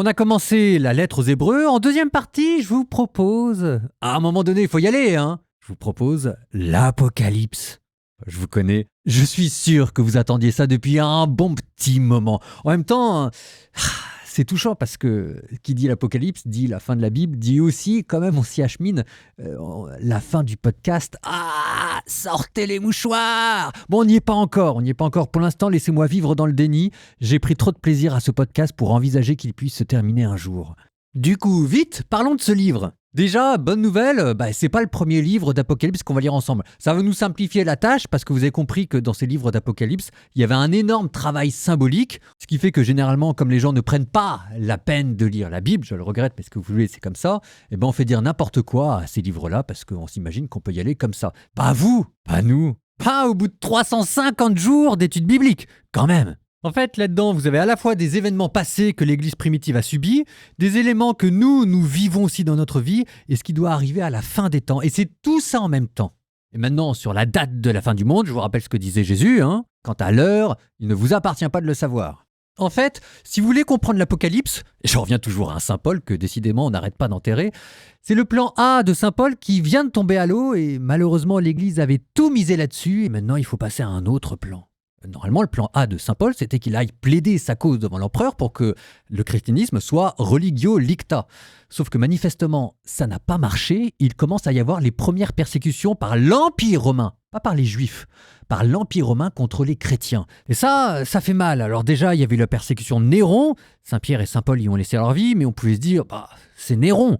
On a commencé la lettre aux Hébreux. En deuxième partie, je vous propose... À un moment donné, il faut y aller, hein. Je vous propose l'Apocalypse. Je vous connais. Je suis sûr que vous attendiez ça depuis un bon petit moment. En même temps, c'est touchant parce que qui dit l'Apocalypse, dit la fin de la Bible, dit aussi, quand même, on s'y achemine, la fin du podcast. Ah, sortez les mouchoirs! Bon, on n'y est pas encore. Pour l'instant, laissez-moi vivre dans le déni. J'ai pris trop de plaisir à ce podcast pour envisager qu'il puisse se terminer un jour. Du coup, vite, parlons de ce livre. Déjà, bonne nouvelle, c'est pas le premier livre d'Apocalypse qu'on va lire ensemble. Ça va nous simplifier la tâche parce que vous avez compris que dans ces livres d'Apocalypse, il y avait un énorme travail symbolique, ce qui fait que généralement, comme les gens ne prennent pas la peine de lire la Bible, je le regrette, mais ce que vous voulez, c'est comme ça, on fait dire n'importe quoi à ces livres-là parce qu'on s'imagine qu'on peut y aller comme ça. Pas vous, pas nous, pas au bout de 350 jours d'études bibliques, quand même. En fait, là-dedans, vous avez à la fois des événements passés que l'Église primitive a subis, des éléments que nous vivons aussi dans notre vie, et ce qui doit arriver à la fin des temps. Et c'est tout ça en même temps. Et maintenant, sur la date de la fin du monde, je vous rappelle ce que disait Jésus, quant à l'heure, il ne vous appartient pas de le savoir. En fait, si vous voulez comprendre l'Apocalypse, et je reviens toujours à Saint Paul, que décidément on n'arrête pas d'enterrer, c'est le plan A de Saint Paul qui vient de tomber à l'eau, et malheureusement l'Église avait tout misé là-dessus, et maintenant il faut passer à un autre plan. Normalement, le plan A de Saint Paul, c'était qu'il aille plaider sa cause devant l'empereur pour que le christianisme soit religio licta. Sauf que manifestement, ça n'a pas marché. Il commence à y avoir les premières persécutions par l'Empire romain, pas par les Juifs, par l'Empire romain contre les chrétiens. Et ça fait mal. Alors déjà, il y avait la persécution de Néron. Saint-Pierre et Saint Paul y ont laissé leur vie, mais on pouvait se dire, c'est Néron.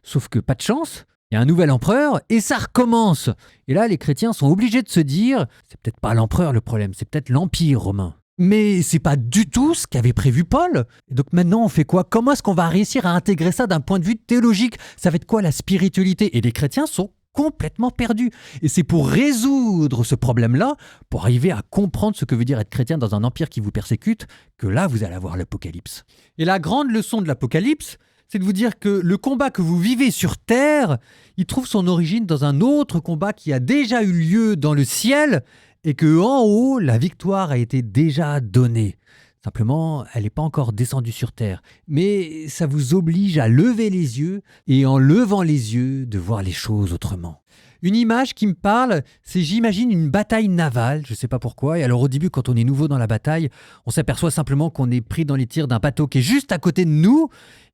Sauf que pas de chance. Il y a un nouvel empereur et ça recommence. Et là, les chrétiens sont obligés de se dire, c'est peut-être pas l'empereur le problème, c'est peut-être l'Empire romain. Mais c'est pas du tout ce qu'avait prévu Paul. Et donc maintenant, on fait quoi? Comment est-ce qu'on va réussir à intégrer ça d'un point de vue théologique? Ça va être quoi la spiritualité? Et les chrétiens sont complètement perdus. Et c'est pour résoudre ce problème-là, pour arriver à comprendre ce que veut dire être chrétien dans un empire qui vous persécute, que là, vous allez avoir l'Apocalypse. Et la grande leçon de l'Apocalypse, c'est de vous dire que le combat que vous vivez sur Terre, il trouve son origine dans un autre combat qui a déjà eu lieu dans le ciel et que en haut, la victoire a été déjà donnée. Simplement, elle n'est pas encore descendue sur Terre. Mais ça vous oblige à lever les yeux et en levant les yeux, de voir les choses autrement. Une image qui me parle, c'est j'imagine une bataille navale, je ne sais pas pourquoi. Et alors au début, quand on est nouveau dans la bataille, on s'aperçoit simplement qu'on est pris dans les tirs d'un bateau qui est juste à côté de nous.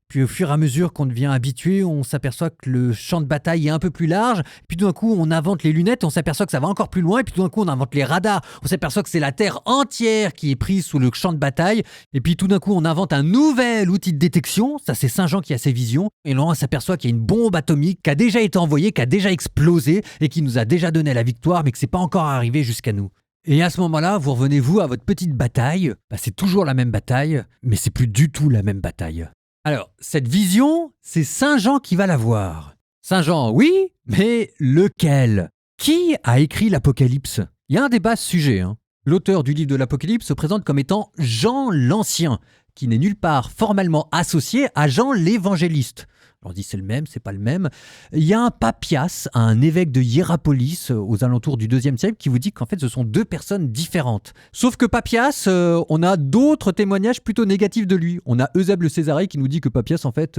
Puis au fur et à mesure qu'on devient habitué, on s'aperçoit que le champ de bataille est un peu plus large. Puis tout d'un coup, on invente les lunettes, on s'aperçoit que ça va encore plus loin. Et puis tout d'un coup, on invente les radars. On s'aperçoit que c'est la Terre entière qui est prise sous le champ de bataille. Et puis tout d'un coup, on invente un nouvel outil de détection. Ça, c'est Saint Jean qui a ses visions. Et là, on s'aperçoit qu'il y a une bombe atomique qui a déjà été envoyée, qui a déjà explosé et qui nous a déjà donné la victoire, mais que c'est pas encore arrivé jusqu'à nous. Et à ce moment-là, vous revenez, à votre petite bataille. C'est toujours la même bataille, mais c'est plus du tout la même bataille. Alors, cette vision, c'est Saint Jean qui va la voir. Saint Jean, oui, mais lequel? Qui a écrit l'Apocalypse? Il y a un débat à ce sujet. L'auteur du livre de l'Apocalypse se présente comme étant Jean l'Ancien, qui n'est nulle part formellement associé à Jean l'Évangéliste. On dit c'est le même, c'est pas le même. Il y a un Papias, un évêque de Hiérapolis aux alentours du IIe siècle qui vous dit qu'en fait ce sont deux personnes différentes. Sauf que Papias, on a d'autres témoignages plutôt négatifs de lui. On a Eusèbe le Césarée qui nous dit que Papias en fait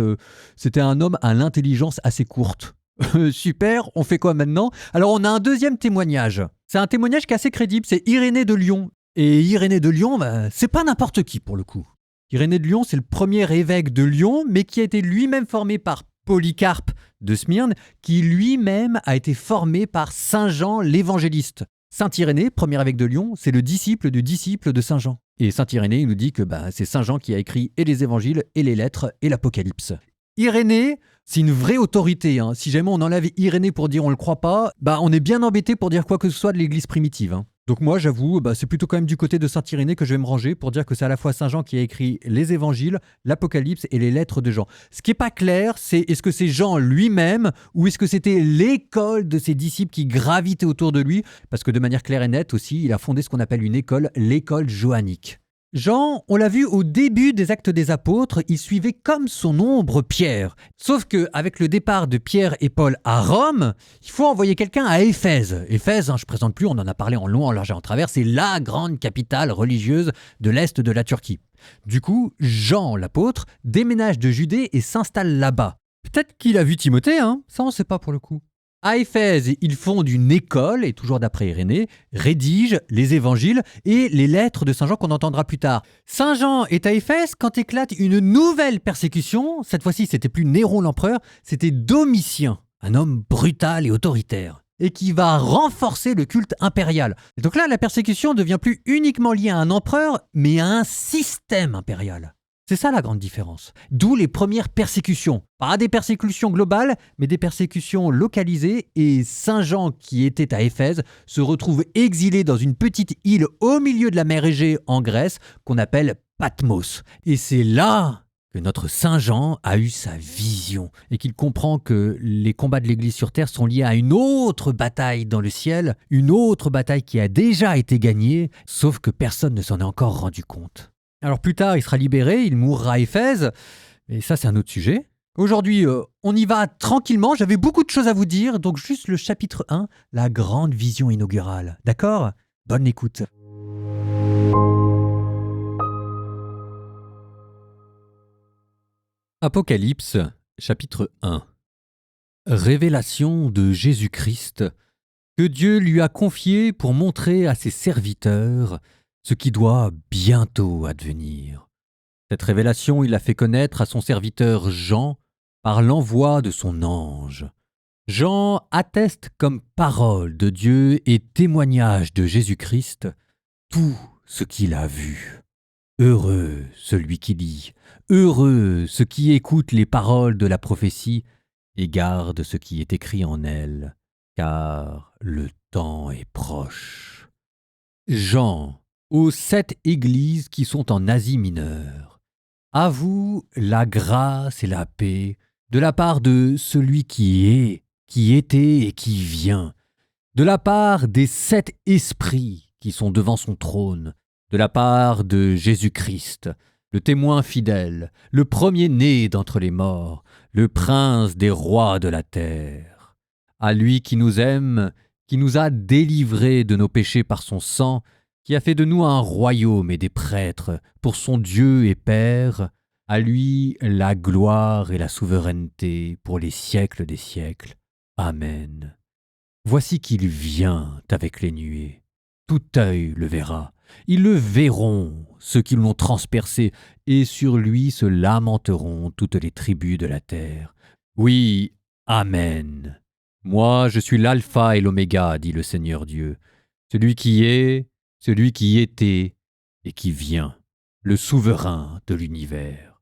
c'était un homme à l'intelligence assez courte. Super, on fait quoi maintenant? Alors on a un deuxième témoignage. C'est un témoignage qui est assez crédible, c'est Irénée de Lyon. Et Irénée de Lyon, c'est pas n'importe qui pour le coup. Irénée de Lyon, c'est le premier évêque de Lyon, mais qui a été lui-même formé par Polycarpe de Smyrne, qui lui-même a été formé par Saint Jean l'évangéliste. Saint Irénée, premier évêque de Lyon, c'est le disciple du disciple de Saint Jean. Et Saint Irénée, il nous dit que c'est Saint Jean qui a écrit et les évangiles, et les lettres, et l'Apocalypse. Irénée, c'est une vraie autorité. Si jamais on enlève Irénée pour dire on le croit pas, on est bien embêté pour dire quoi que ce soit de l'église primitive. Donc moi, j'avoue, c'est plutôt quand même du côté de Saint Irénée que je vais me ranger pour dire que c'est à la fois Saint Jean qui a écrit les évangiles, l'Apocalypse et les lettres de Jean. Ce qui n'est pas clair, c'est est-ce que c'est Jean lui-même ou est-ce que c'était l'école de ses disciples qui gravitaient autour de lui? Parce que de manière claire et nette aussi, il a fondé ce qu'on appelle une école, l'école johannique. Jean, on l'a vu au début des Actes des Apôtres, il suivait comme son ombre Pierre. Sauf qu'avec le départ de Pierre et Paul à Rome, il faut envoyer quelqu'un à Éphèse. Éphèse, je ne présente plus, on en a parlé en long, en large et en travers, c'est la grande capitale religieuse de l'Est de la Turquie. Du coup, Jean, l'apôtre, déménage de Judée et s'installe là-bas. Peut-être qu'il a vu Timothée, ça on ne sait pas pour le coup. À Éphèse, il fonde une école, et toujours d'après Irénée, rédige les évangiles et les lettres de Saint Jean qu'on entendra plus tard. Saint Jean est à Éphèse quand éclate une nouvelle persécution. Cette fois-ci, c'était plus Néron l'empereur, c'était Domitien, un homme brutal et autoritaire, et qui va renforcer le culte impérial. Et donc là, la persécution ne devient plus uniquement liée à un empereur, mais à un système impérial. C'est ça la grande différence. D'où les premières persécutions. Pas des persécutions globales, mais des persécutions localisées. Et Saint Jean, qui était à Éphèse, se retrouve exilé dans une petite île au milieu de la mer Égée en Grèce, qu'on appelle Patmos. Et c'est là que notre Saint Jean a eu sa vision et qu'il comprend que les combats de l'Église sur terre sont liés à une autre bataille dans le ciel, une autre bataille qui a déjà été gagnée, sauf que personne ne s'en est encore rendu compte. Alors plus tard, il sera libéré, il mourra à Éphèse, et ça c'est un autre sujet. Aujourd'hui, on y va tranquillement, j'avais beaucoup de choses à vous dire, donc juste le chapitre 1, la grande vision inaugurale. D'accord ? Bonne écoute. Apocalypse, chapitre 1. Révélation de Jésus-Christ que Dieu lui a confié pour montrer à ses serviteurs ce qui doit bientôt advenir. Cette révélation, il l'a fait connaître à son serviteur Jean par l'envoi de son ange. Jean atteste comme parole de Dieu et témoignage de Jésus-Christ tout ce qu'il a vu. Heureux celui qui lit, heureux ceux qui écoutent les paroles de la prophétie et gardent ce qui est écrit en elles, car le temps est proche. Jean, aux 7 églises qui sont en Asie mineure. À vous la grâce et la paix de la part de celui qui est, qui était et qui vient, de la part des 7 esprits qui sont devant son trône, de la part de Jésus-Christ, le témoin fidèle, le premier-né d'entre les morts, le prince des rois de la terre. À lui qui nous aime, qui nous a délivrés de nos péchés par son sang, qui a fait de nous un royaume et des prêtres pour son Dieu et Père, à lui la gloire et la souveraineté pour les siècles des siècles. Amen. Voici qu'il vient avec les nuées. Tout œil le verra. Ils le verront, ceux qui l'ont transpercé, et sur lui se lamenteront toutes les tribus de la terre. Oui, Amen. Moi, je suis l'alpha et l'oméga, dit le Seigneur Dieu, celui qui est, celui qui était et qui vient, le souverain de l'univers.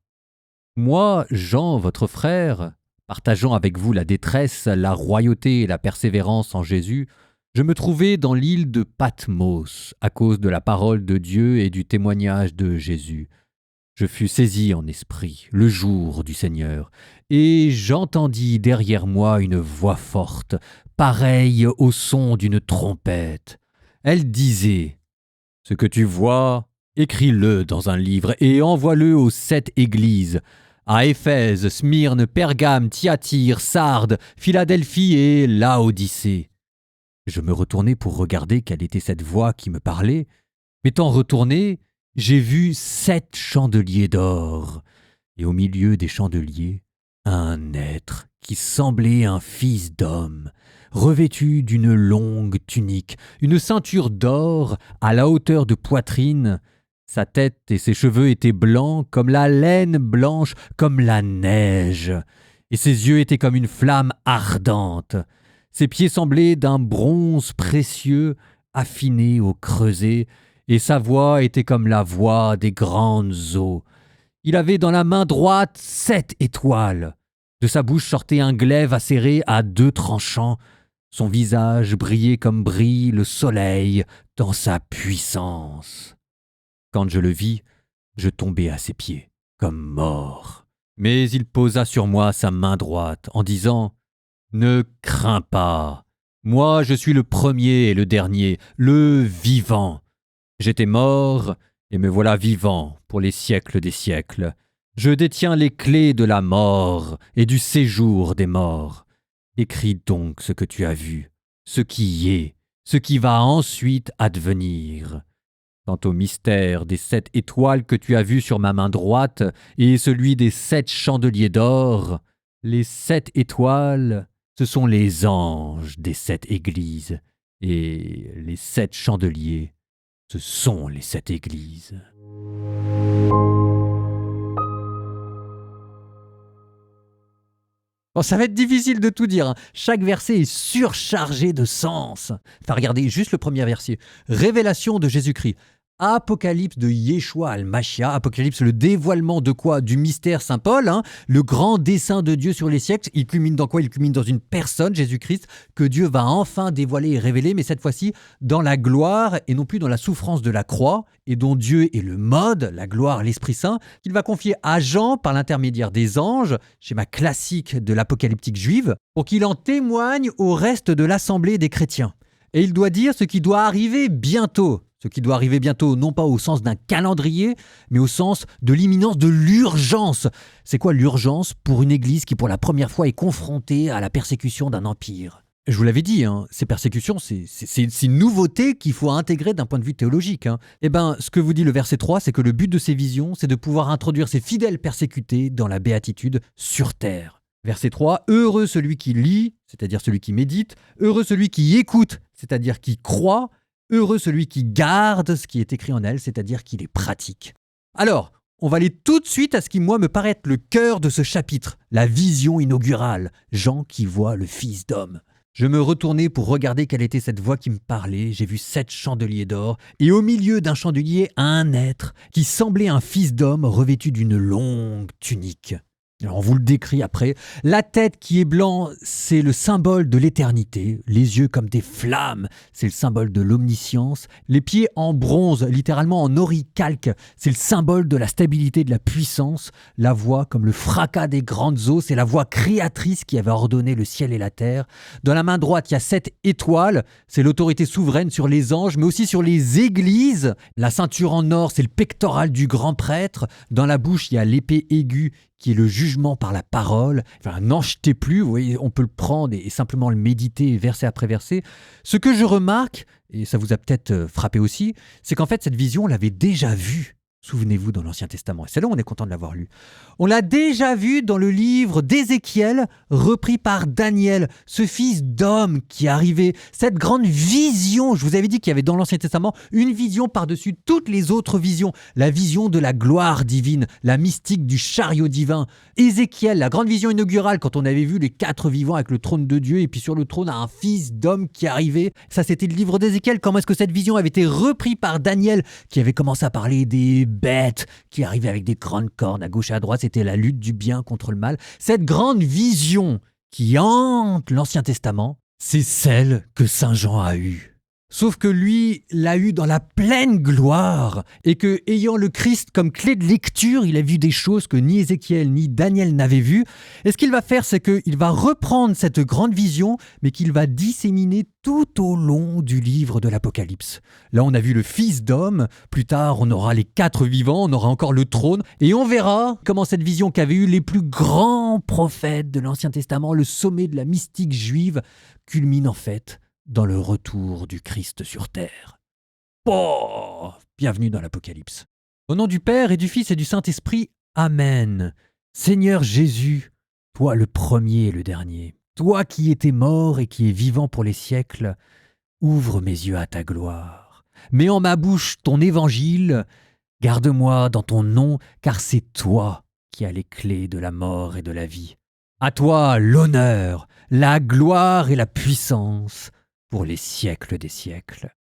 Moi, Jean, votre frère, partageant avec vous la détresse, la royauté et la persévérance en Jésus, je me trouvais dans l'île de Patmos à cause de la parole de Dieu et du témoignage de Jésus. Je fus saisi en esprit le jour du Seigneur, et j'entendis derrière moi une voix forte, pareille au son d'une trompette. Elle disait : « Ce que tu vois, écris-le dans un livre et envoie-le aux 7 églises, à Éphèse, Smyrne, Pergame, Thyatire, Sardes, Philadelphie et Laodicée. » Je me retournai pour regarder quelle était cette voix qui me parlait. M'étant retourné, j'ai vu 7 chandeliers d'or, et au milieu des chandeliers, un être qui semblait un fils d'homme, revêtu d'une longue tunique, une ceinture d'or à la hauteur de poitrine. Sa tête et ses cheveux étaient blancs comme la laine blanche, comme la neige, et ses yeux étaient comme une flamme ardente. Ses pieds semblaient d'un bronze précieux affiné au creuset, et sa voix était comme la voix des grandes eaux. Il avait dans la main droite 7 étoiles. De sa bouche sortait un glaive acéré à 2 tranchants. Son visage brillait comme brille le soleil dans sa puissance. Quand je le vis, je tombai à ses pieds, comme mort. Mais il posa sur moi sa main droite en disant : « Ne crains pas, moi je suis le premier et le dernier, le vivant. J'étais mort, et me voilà vivant pour les siècles des siècles. Je détiens les clés de la mort et du séjour des morts. Écris donc ce que tu as vu, ce qui est, ce qui va ensuite advenir. » Quant au mystère des 7 étoiles que tu as vues sur ma main droite et celui des 7 chandeliers d'or, les 7 étoiles, ce sont les anges des 7 églises, et les 7 chandeliers, ce sont les 7 églises. Bon, ça va être difficile de tout dire, hein. Chaque verset est surchargé de sens. Enfin, regardez juste le premier verset. Révélation de Jésus-Christ. Apocalypse de Yeshua al-Mashiach. Apocalypse, le dévoilement de quoi? Du mystère Saint Paul, hein. Le grand dessein de Dieu sur les siècles. Il culmine dans quoi? Il culmine dans une personne, Jésus-Christ, que Dieu va enfin dévoiler et révéler, mais cette fois-ci dans la gloire et non plus dans la souffrance de la croix, et dont Dieu est le mode, la gloire, l'Esprit Saint, qu'il va confier à Jean par l'intermédiaire des anges, schéma classique de l'apocalyptique juive, pour qu'il en témoigne au reste de l'assemblée des chrétiens. Et il doit dire ce qui doit arriver bientôt. Ce qui doit arriver bientôt, non pas au sens d'un calendrier, mais au sens de l'imminence, de l'urgence. C'est quoi l'urgence pour une église qui pour la première fois est confrontée à la persécution d'un empire? Je vous l'avais dit, hein, ces persécutions, c'est une nouveauté qu'il faut intégrer d'un point de vue théologique. Hein. Eh bien, ce que vous dit le verset 3, c'est que le but de ces visions, c'est de pouvoir introduire ces fidèles persécutés dans la béatitude sur terre. Verset 3, « Heureux celui qui lit, c'est-à-dire celui qui médite, heureux celui qui écoute, c'est-à-dire qui croit, heureux celui qui garde ce qui est écrit en elle, c'est-à-dire qui les pratique. » Alors, on va aller tout de suite à ce qui, moi, me paraît être le cœur de ce chapitre, la vision inaugurale, Jean qui voit le Fils d'homme. Je me retournai pour regarder quelle était cette voix qui me parlait. J'ai vu 7 chandeliers d'or, et au milieu d'un chandelier, un être qui semblait un fils d'homme revêtu d'une longue tunique. Alors on vous le décrit après. La tête qui est blanc, c'est le symbole de l'éternité. Les yeux comme des flammes, c'est le symbole de l'omniscience. Les pieds en bronze, littéralement en oricalque, c'est le symbole de la stabilité, de la puissance. La voix comme le fracas des grandes eaux, c'est la voix créatrice qui avait ordonné le ciel et la terre. Dans la main droite, il y a 7 étoiles. C'est l'autorité souveraine sur les anges, mais aussi sur les églises. La ceinture en or, c'est le pectoral du grand prêtre. Dans la bouche, il y a l'épée aiguë, qui est le jugement par la parole. Enfin, n'en jetez plus, vous voyez, on peut le prendre et simplement le méditer verset après verset. Ce que je remarque, et ça vous a peut-être frappé aussi, c'est qu'en fait, cette vision, on l'avait déjà vue. Souvenez-vous dans l'Ancien Testament. Et celle-là, on est content de l'avoir lu. On l'a déjà vu dans le livre d'Ézéchiel, repris par Daniel, ce fils d'homme qui est arrivé. Cette grande vision, je vous avais dit qu'il y avait dans l'Ancien Testament une vision par-dessus toutes les autres visions. La vision de la gloire divine, la mystique du chariot divin. Ézéchiel, la grande vision inaugurale, quand on avait vu les 4 vivants avec le trône de Dieu, et puis sur le trône, un fils d'homme qui arrivait. Ça, c'était le livre d'Ézéchiel. Comment est-ce que cette vision avait été reprise par Daniel, qui avait commencé à parler des bêtes qui arrivaient avec des grandes cornes à gauche et à droite, c'était la lutte du bien contre le mal. Cette grande vision qui hante l'Ancien Testament, c'est celle que Saint Jean a eue. Sauf que lui l'a eu dans la pleine gloire et que, ayant le Christ comme clé de lecture, il a vu des choses que ni Ézéchiel ni Daniel n'avaient vues. Et ce qu'il va faire, c'est qu'il va reprendre cette grande vision, mais qu'il va disséminer tout au long du livre de l'Apocalypse. Là, on a vu le Fils d'homme. Plus tard, on aura les 4 vivants, on aura encore le trône. Et on verra comment cette vision qu'avaient eu les plus grands prophètes de l'Ancien Testament, le sommet de la mystique juive, culmine en fait dans le retour du Christ sur terre. Oh, bienvenue dans l'Apocalypse. Au nom du Père et du Fils et du Saint-Esprit, Amen. Seigneur Jésus, toi le premier et le dernier, toi qui étais mort et qui es vivant pour les siècles, ouvre mes yeux à ta gloire. Mets en ma bouche ton évangile, garde-moi dans ton nom, car c'est toi qui as les clés de la mort et de la vie. À toi l'honneur, la gloire et la puissance, pour les siècles des siècles.